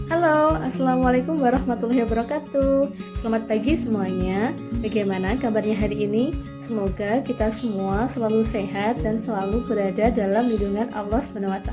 Halo, Assalamualaikum warahmatullahi wabarakatuh. Selamat pagi semuanya. Bagaimana kabarnya hari ini? Semoga kita semua selalu sehat dan selalu berada dalam lindungan Allah SWT.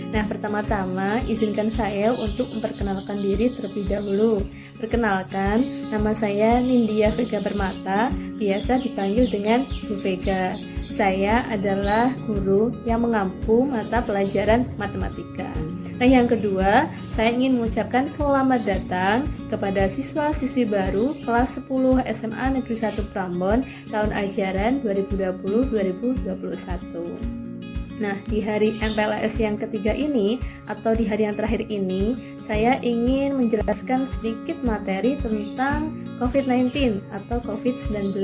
Nah, pertama-tama izinkan saya untuk memperkenalkan diri terlebih dahulu. Perkenalkan, nama saya Nindya Vega Permata, biasa dipanggil dengan Bu Vega. Saya adalah guru yang mengampu mata pelajaran matematika. Nah, yang kedua, saya ingin mengucapkan selamat datang kepada siswa-siswi baru kelas 10 SMA Negeri 1 Prambon tahun ajaran 2020-2021. Nah, di hari MPLS yang ketiga ini atau di hari yang terakhir ini, saya ingin menjelaskan sedikit materi tentang COVID-19 atau COVID-19.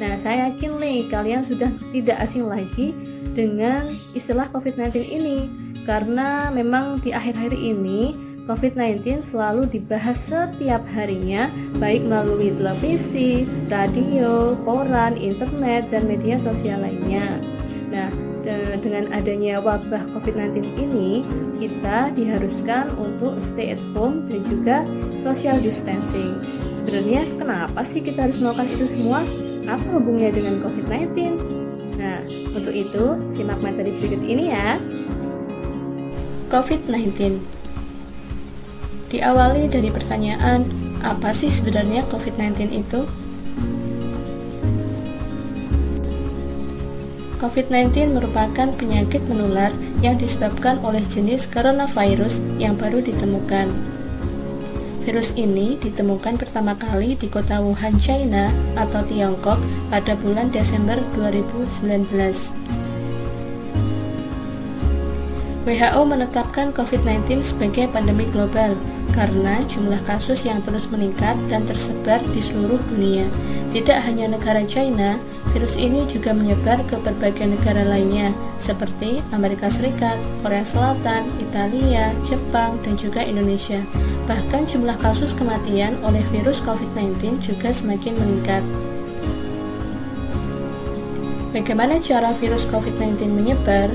Nah, saya yakin nih kalian sudah tidak asing lagi dengan istilah COVID-19 ini, karena memang di akhir-akhir ini COVID-19 selalu dibahas setiap harinya, baik melalui televisi, radio, koran, internet, dan media sosial lainnya. Nah, dengan adanya wabah COVID-19 ini, kita diharuskan untuk stay at home dan juga social distancing. Sebenarnya kenapa sih kita harus melakukan itu semua? Apa hubungannya dengan COVID-19? Nah, untuk itu, simak materi berikut ini ya. COVID-19. Diawali dari pertanyaan, apa sih sebenarnya COVID-19 itu? COVID-19 merupakan penyakit menular yang disebabkan oleh jenis coronavirus yang baru ditemukan. Virus ini ditemukan pertama kali di kota Wuhan, China atau Tiongkok pada bulan Desember 2019. WHO menetapkan COVID-19 sebagai pandemi global karena jumlah kasus yang terus meningkat dan tersebar di seluruh dunia. Tidak hanya negara China, virus ini juga menyebar ke berbagai negara lainnya seperti Amerika Serikat, Korea Selatan, Italia, Jepang, dan juga Indonesia. Bahkan jumlah kasus kematian oleh virus COVID-19 juga semakin meningkat. Bagaimana cara virus COVID-19 menyebar?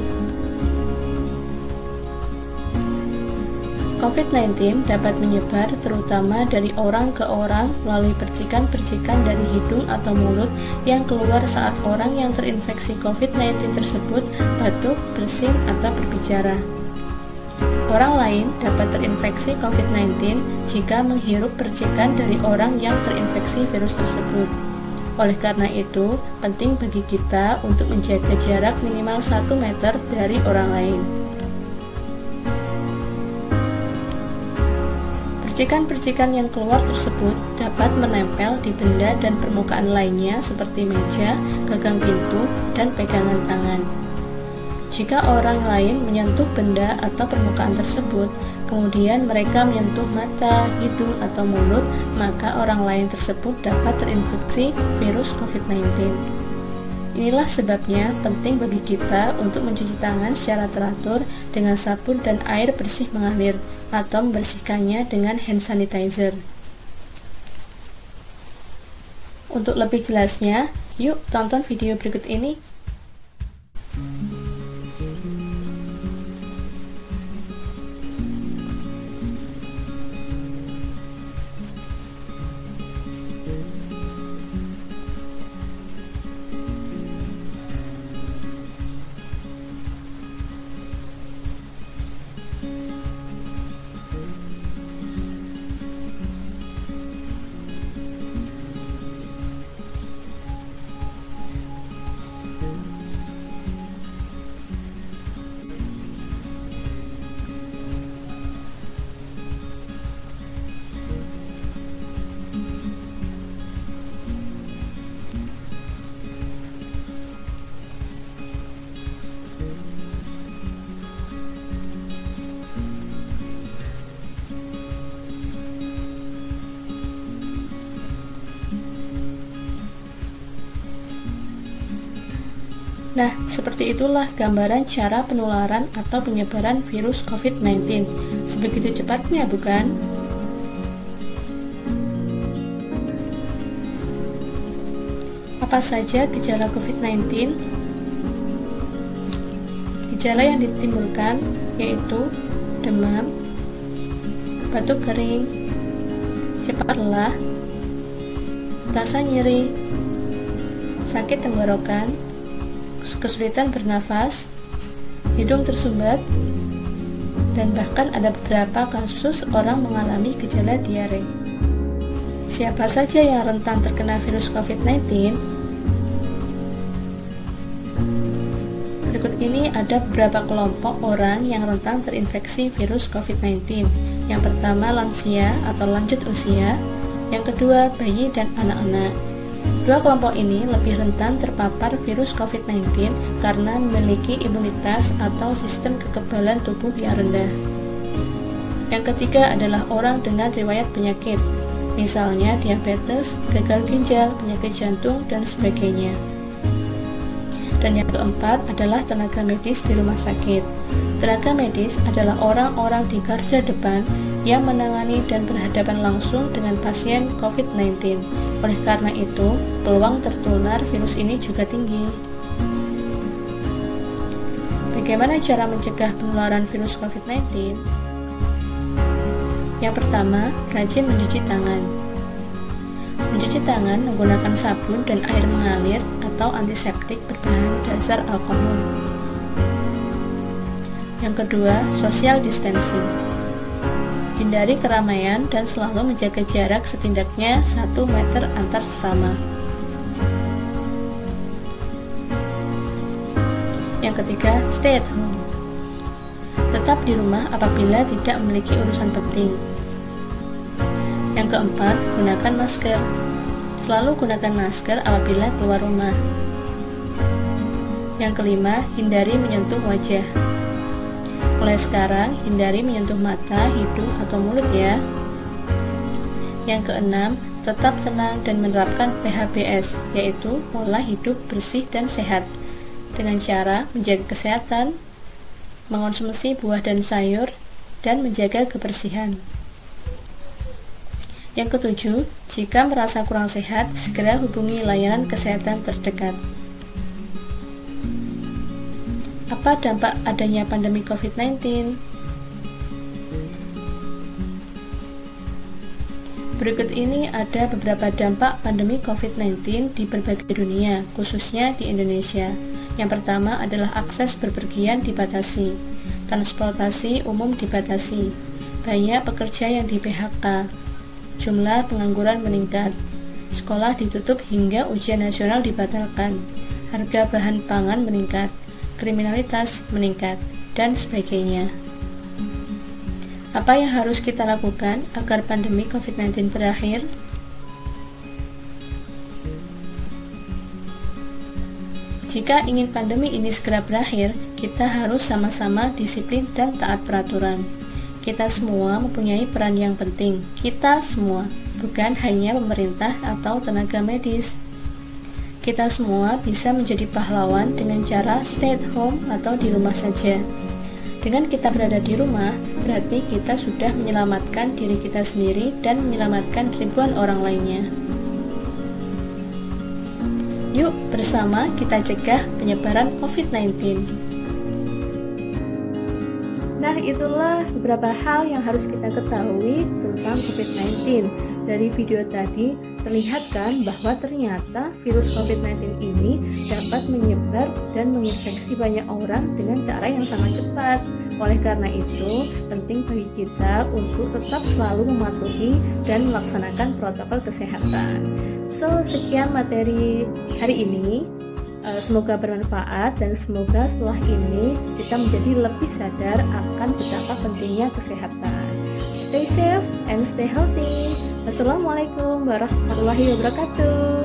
COVID-19 dapat menyebar terutama dari orang ke orang melalui percikan-percikan dari hidung atau mulut yang keluar saat orang yang terinfeksi COVID-19 tersebut batuk, bersin, atau berbicara. Orang lain dapat terinfeksi COVID-19 jika menghirup percikan dari orang yang terinfeksi virus tersebut. Oleh karena itu, penting bagi kita untuk menjaga jarak minimal 1 meter dari orang lain. Percikan-percikan yang keluar tersebut dapat menempel di benda dan permukaan lainnya seperti meja, gagang pintu, dan pegangan tangan. Jika orang lain menyentuh benda atau permukaan tersebut, kemudian mereka menyentuh mata, hidung, atau mulut, maka orang lain tersebut dapat terinfeksi virus COVID-19. Inilah sebabnya penting bagi kita untuk mencuci tangan secara teratur dengan sabun dan air bersih mengalir atau membersihkannya dengan hand sanitizer. Untuk lebih jelasnya, yuk tonton video berikut ini. Nah, seperti itulah gambaran cara penularan atau penyebaran virus COVID-19. Sebegitu cepatnya, bukan? Apa saja gejala COVID-19? Gejala yang ditimbulkan yaitu demam, batuk kering, cepat lelah, rasa nyeri, sakit tenggorokan, kesulitan bernafas, hidung tersumbat, dan bahkan ada beberapa kasus orang mengalami gejala diare. Siapa saja yang rentan terkena virus COVID-19? Berikut ini ada beberapa kelompok orang yang rentan terinfeksi virus COVID-19. Yang pertama, lansia atau lanjut usia. Yang kedua, bayi dan anak-anak. Dua kelompok ini lebih rentan terpapar virus COVID-19 karena memiliki imunitas atau sistem kekebalan tubuh yang rendah. Yang ketiga adalah orang dengan riwayat penyakit, misalnya diabetes, gagal ginjal, penyakit jantung, dan sebagainya. Dan yang keempat adalah tenaga medis di rumah sakit. Tenaga medis adalah orang-orang di garda depan yang menangani dan berhadapan langsung dengan pasien COVID-19. Oleh karena itu, peluang tertular virus ini juga tinggi. Bagaimana cara mencegah penularan virus COVID-19? Yang pertama, rajin mencuci tangan. Mencuci tangan menggunakan sabun dan air mengalir atau antiseptik berbahan dasar alkohol. Yang kedua, social distancing. Hindari keramaian dan selalu menjaga jarak setidaknya 1 meter antar sesama. Yang ketiga, stay at home. Tetap di rumah apabila tidak memiliki urusan penting. Yang keempat, gunakan masker. Selalu gunakan masker apabila keluar rumah. Yang kelima, hindari menyentuh wajah. Mulai sekarang, hindari menyentuh mata, hidung, atau mulut ya. Yang keenam, tetap tenang dan menerapkan PHBS, yaitu pola hidup bersih dan sehat, dengan cara menjaga kesehatan, mengonsumsi buah dan sayur, dan menjaga kebersihan. Yang ketujuh, jika merasa kurang sehat, segera hubungi layanan kesehatan terdekat. Apa dampak adanya pandemi COVID-19? Berikut ini ada beberapa dampak pandemi COVID-19 di berbagai dunia, khususnya di Indonesia. Yang pertama adalah akses bepergian dibatasi, transportasi umum dibatasi, banyak pekerja yang di PHK, jumlah pengangguran meningkat, sekolah ditutup hingga ujian nasional dibatalkan, harga bahan pangan meningkat, kriminalitas meningkat, dan sebagainya. Apa yang harus kita lakukan agar pandemi COVID-19 berakhir? Jika ingin pandemi ini segera berakhir, kita harus sama-sama disiplin dan taat peraturan. Kita semua mempunyai peran yang penting. Kita semua, bukan hanya pemerintah atau tenaga medis. Kita semua bisa menjadi pahlawan dengan cara stay at home atau di rumah saja. Dengan kita berada di rumah, berarti kita sudah menyelamatkan diri kita sendiri dan menyelamatkan ribuan orang lainnya. Yuk bersama kita cegah penyebaran COVID-19. Nah, itulah beberapa hal yang harus kita ketahui tentang COVID-19. Dari video tadi, terlihat kan bahwa ternyata virus COVID-19 ini dapat menyebar dan menginfeksi banyak orang dengan cara yang sangat cepat. Oleh karena itu, penting bagi kita untuk tetap selalu mematuhi dan melaksanakan protokol kesehatan. So, sekian materi hari ini. Semoga bermanfaat dan semoga setelah ini kita menjadi lebih sadar akan betapa pentingnya kesehatan. Stay safe and stay healthy. Wassalamualaikum warahmatullahi wabarakatuh.